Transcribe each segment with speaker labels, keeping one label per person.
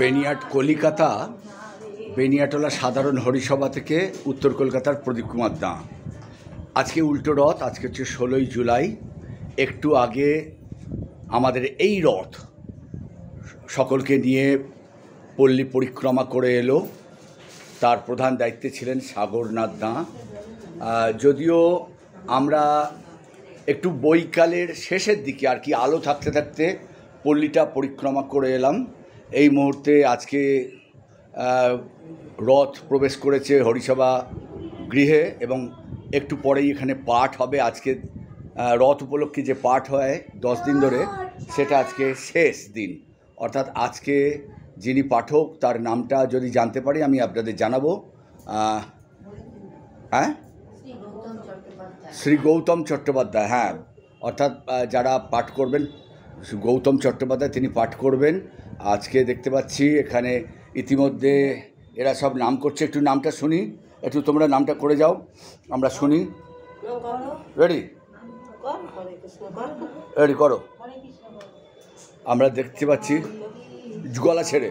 Speaker 1: বেনিয়াট কলিকাতা বেনিয়াটোলা সাধারণ হরিসভা থেকে উত্তর কলকাতার প্রদীপ কুমার দা। আজকে উল্টো রথ, আজকে হচ্ছে 16ই জুলাই। একটু আগে আমাদের এই রথ সকলকে নিয়ে পল্লী পরিক্রমা করে এলো। তার প্রধান দায়িত্বে ছিলেন সাগরনাথ দা। যদিও আমরা একটু বৈকালের শেষের দিকে আর কি আলো থাকতে থাকতে পল্লীটা পরিক্রমা করে এলাম। এই মুহূর্তে আজকে রথ প্রবেশ করেছে হরিসভা গৃহে এবং একটু পরেই এখানে পাঠ হবে। আজকে রথ উপলক্ষে যে পাঠ হয় 10 দিন ধরে, সেটা আজকে শেষ দিন। অর্থাৎ আজকে যিনি পাঠক তার নামটা যদি জানতে পারি আমি আপনাদের জানাবো। হ্যাঁ, শ্রী গৌতম চট্টোপাধ্যায়। হ্যাঁ, অর্থাৎ যারা পাঠ করবেন গৌতম চট্টোপাধ্যায় তিনি পাঠ করবেন। আজকে দেখতে পাচ্ছি এখানে ইতিমধ্যে এরা সব নাম করছে। একটু নামটা শুনি, একটু তোমরা নামটা করে যাও, আমরা শুনি। রেডি রেডি করো। আমরা দেখতে পাচ্ছি গলা ছেড়ে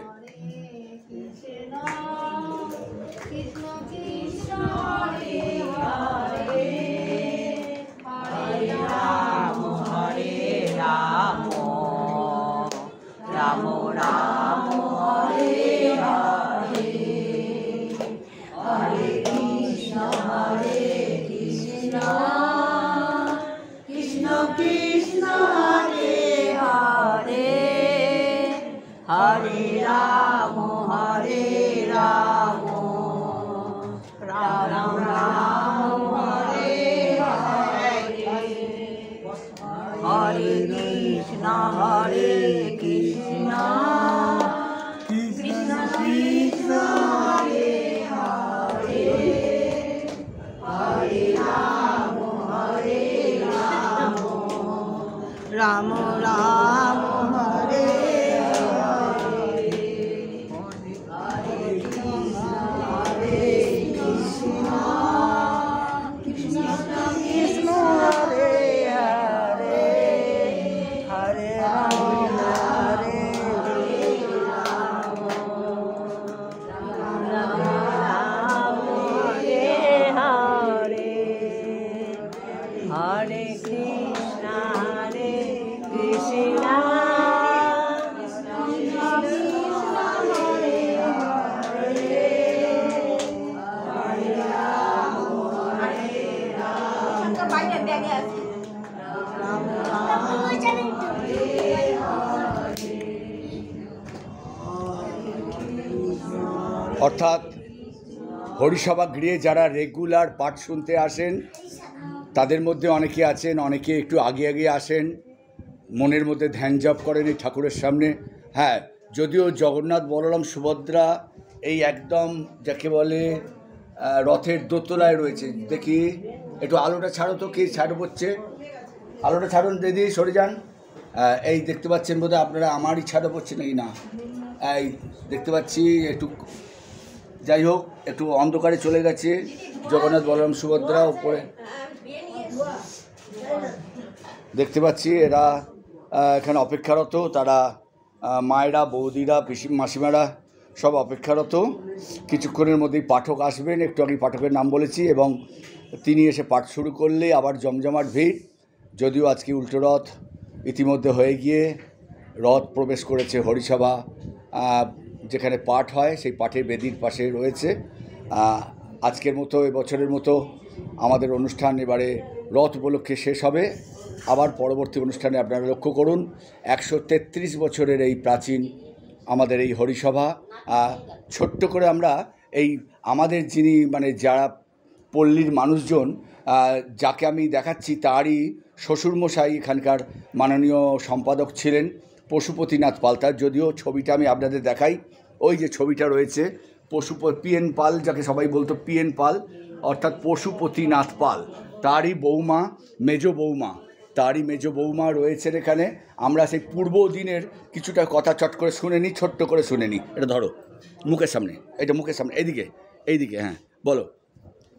Speaker 2: Hare Rama, Hare Rama, Rama Rama, Hare Hare, Hare Krishna, Hare Krishna, Krishna Krishna, Hare Hare, Hare Rama, Hare Rama, Rama Rama, Hare Hare Krishna, Hare Krishna, Krishna Krishna, Hare Hare, Hare Rama, Hare Rama,
Speaker 1: অর্থাৎ হরিসভা গৃহে যারা regular পাঠ শুনতে আসেন তাদের মধ্যে অনেকে আছেন, অনেকে একটু আগে আগে আসেন, মনের মধ্যে ধ্যান জপ করেন এই ঠাকুরের সামনে। হ্যাঁ, যদিও জগন্নাথ বলরাম সুভদ্রা এই একদম যাকে বলে রথের দোতলায় রয়েছে। দেখি একটু আলোটা ছাড়ো তো, কে ছাড়ো হচ্ছে, আলোটা ছাড়ুন দিদি, সরে যান। এই দেখতে পাচ্ছেন বোধহয় আপনারা, আমারই ছাড়ো পড়ছে নাকি না, এই দেখতে পাচ্ছি একটু, যাই হোক একটু অন্ধকারে চলে গেছে জগন্নাথ বলরাম সুভদ্রা। উপরে দেখতে পাচ্ছি এরা এখানে অপেক্ষারত, তারা মায়েরা, বৌদিরা, মাসিমারা সব অপেক্ষারত। কিছুক্ষণের মধ্যেই পাঠক আসবেন। একটু আগে পাঠকের নাম বলেছি এবং তিনি এসে পাঠ শুরু করলে আবার জমজমাট ভিড়। যদিও আজকে উল্টো রথ ইতিমধ্যে হয়ে গিয়ে রথ প্রবেশ করেছে হরিসভা যেখানে পাঠ হয়, সেই পাঠের বেদির পাশে রয়েছে। আজকের মতো এবছরের মতো আমাদের অনুষ্ঠান এবারে রথ উপলক্ষে শেষ হবে। আবার পরবর্তী অনুষ্ঠানে আপনারা লক্ষ্য করুন 133 বছরের এই প্রাচীন আমাদের এই হরিসভা। ছোট্ট করে আমরা এই আমাদের যিনি মানে যারা পল্লীর মানুষজন যাকে আমি দেখাচ্ছি তারই শ্বশুরমশাই এখানকার মাননীয় সম্পাদক ছিলেন পশুপতিনাথ পাল। তার যদিও ছবিটা আমি আপনাদের দেখাই, ওই যে ছবিটা রয়েছে পিএন পাল, যাকে সবাই বলতো পিএন পাল, অর্থাৎ পশুপতিনাথ পাল, তারই বৌমা, তারই মেজ বৌমা রয়েছেন এখানে। আমরা সেই পূর্ব দিনের কিছুটা কথা চট করে শুনে নিই, ছোট্ট করে শুনে নিই। এটা ধরো মুখের সামনে, এটা মুখের সামনে, এইদিকে হ্যাঁ বলো।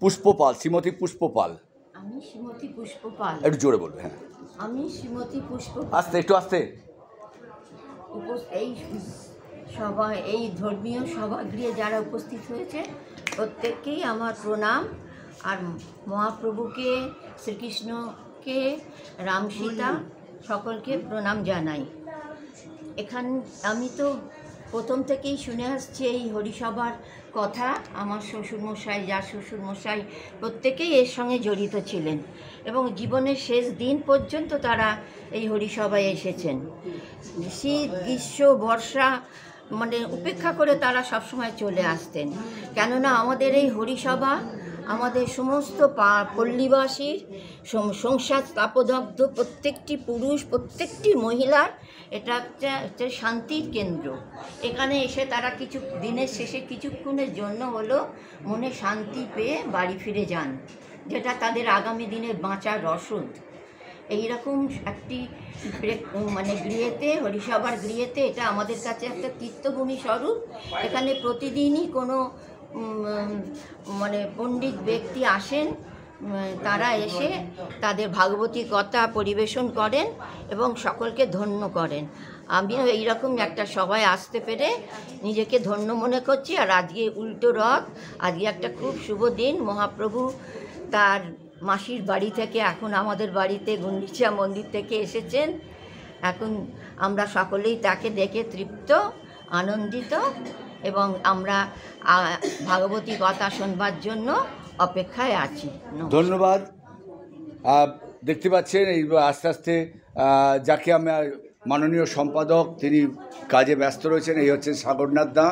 Speaker 1: পুষ্পপাল, শ্রীমতী পুষ্পপাল।
Speaker 2: আমি শ্রীমতী পুষ্পপাল।
Speaker 1: একটু জোরে বলবে। হ্যাঁ,
Speaker 2: আমি শ্রীমতী পুষ্পপাল।
Speaker 1: আস্তে, একটু আস্তে।
Speaker 2: এই সভা, এই ধর্মীয় সভাগৃহে যারা উপস্থিত হয়েছে প্রত্যেককেই আমার প্রণাম। আর মহাপ্রভুকে, শ্রীকৃষ্ণকে, রামসীতা সকলকে প্রণাম জানাই। আমি তো প্রথম থেকেই শুনে আসছি এই হরিসভার কথা। আমার শ্বশুরমশাই, যার শ্বশুরমশাই প্রত্যেকেই এর সঙ্গে জড়িত ছিলেন এবং জীবনের শেষ দিন পর্যন্ত তারা এই হরিসভায় এসেছেন। শীত, গ্রীষ্ম, বর্ষা মানে উপেক্ষা করে তারা সবসময় চলে আসতেন। কেননা আমাদের এই হরিসভা আমাদের সমস্ত পল্লীবাসীর সংসার স্থাপদগ্ধ প্রত্যেকটি পুরুষ, প্রত্যেকটি মহিলার এটা একটা শান্তির কেন্দ্র। এখানে এসে তারা কিছু দিনের শেষে কিছুক্ষণের জন্য হলো মনে শান্তি পেয়ে বাড়ি ফিরে যান, যেটা তাদের আগামী দিনের বাঁচার রসদ। এইরকম একটি মানে গৃহেতে, হরিসভার গৃহেতে, এটা আমাদের কাছে একটা তীর্থভূমি স্বরূপ। এখানে প্রতিদিনই কোনো মানে পণ্ডিত ব্যক্তি আসেন, তারা এসে তাদের ভাগবতী কথা পরিবেশন করেন এবং সকলকে ধন্য করেন। আমিও এইরকম একটা সভায় আসতে পেরে নিজেকে ধন্য মনে করছি। আর আজকে উল্টো রথ, আজকে একটা খুব শুভ দিন। মহাপ্রভু তার মাসির বাড়ি থেকে এখন আমাদের বাড়িতে গুন্ডিচা মন্দির থেকে এসেছেন। এখন আমরা সকলেই তাকে দেখে তৃপ্ত, আনন্দিত এবং আমরা ভাগবতী কথা শুনবার জন্য অপেক্ষায় আছি।
Speaker 1: ধন্যবাদ। দেখতে পাচ্ছেন এই আস্তে আস্তে যাকে আমার মাননীয় সম্পাদক, তিনি কাজে ব্যস্ত রয়েছেন, এই হচ্ছে সাগরনাথ দা।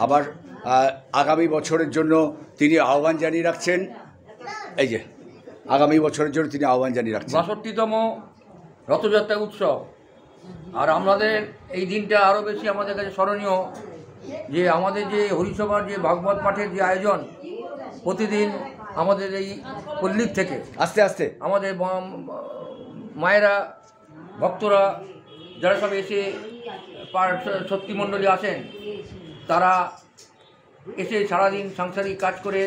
Speaker 1: আবার আগামী বছরের জন্য তিনি আহ্বান জানিয়ে রাখছেন। এই যে আগামী বছরের জন্য তিনি আহ্বান জানিয়ে রাখছেন
Speaker 3: ৬২তম রথযাত্রা উৎসব। আর আমাদের এই দিনটা আরও বেশি আমাদের কাছে স্মরণীয়, যে আমাদের যে হরিসভার যে ভাগবত পাঠের যে আয়োজন প্রতিদিন আমাদের এই পল্লীর থেকে
Speaker 1: আস্তে আস্তে
Speaker 3: আমাদের মায়েরা, ভক্তরা যারা সব এসে শক্তিমণ্ডলী আসেন, তারা এসে সারাদিন সাংসারিক কাজ করে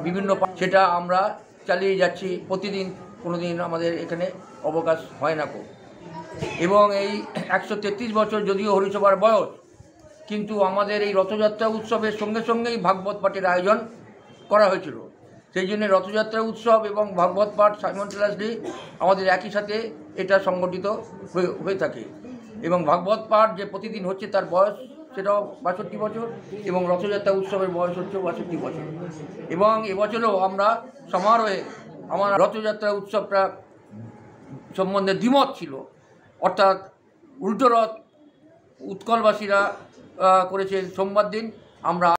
Speaker 3: বিভিন্ন সেটা আমরা চালিয়ে যাচ্ছি প্রতিদিন। কোনো দিন আমাদের এখানে অবকাশ হয় না কো। এবং এই ১৩৩ বছর যদিও হরিসভার বয়স, কিন্তু আমাদের এই রথযাত্রা উৎসবের সঙ্গে সঙ্গেই ভাগবত পাঠের আয়োজন করা হয়েছিল। সেই জন্য রথযাত্রা উৎসব এবং ভাগবত পাঠ সাইমultaneously আমাদের একই সাথে এটা সংগঠিত হয়ে থাকে। এবং ভাগবত পাঠ যে প্রতিদিন হচ্ছে তার বয়স সেটাও ৬২ বছর এবং রথযাত্রা উৎসবের বয়স হচ্ছে ৬২ বছর। এবং এবছরও আমরা সমারোহে আমার রথযাত্রা উৎসবটা সম্বন্ধে দ্বিমত ছিল, অর্থাৎ উল্টো রথ উৎকলবাসীরা করেছে সোমবার দিন, আমরা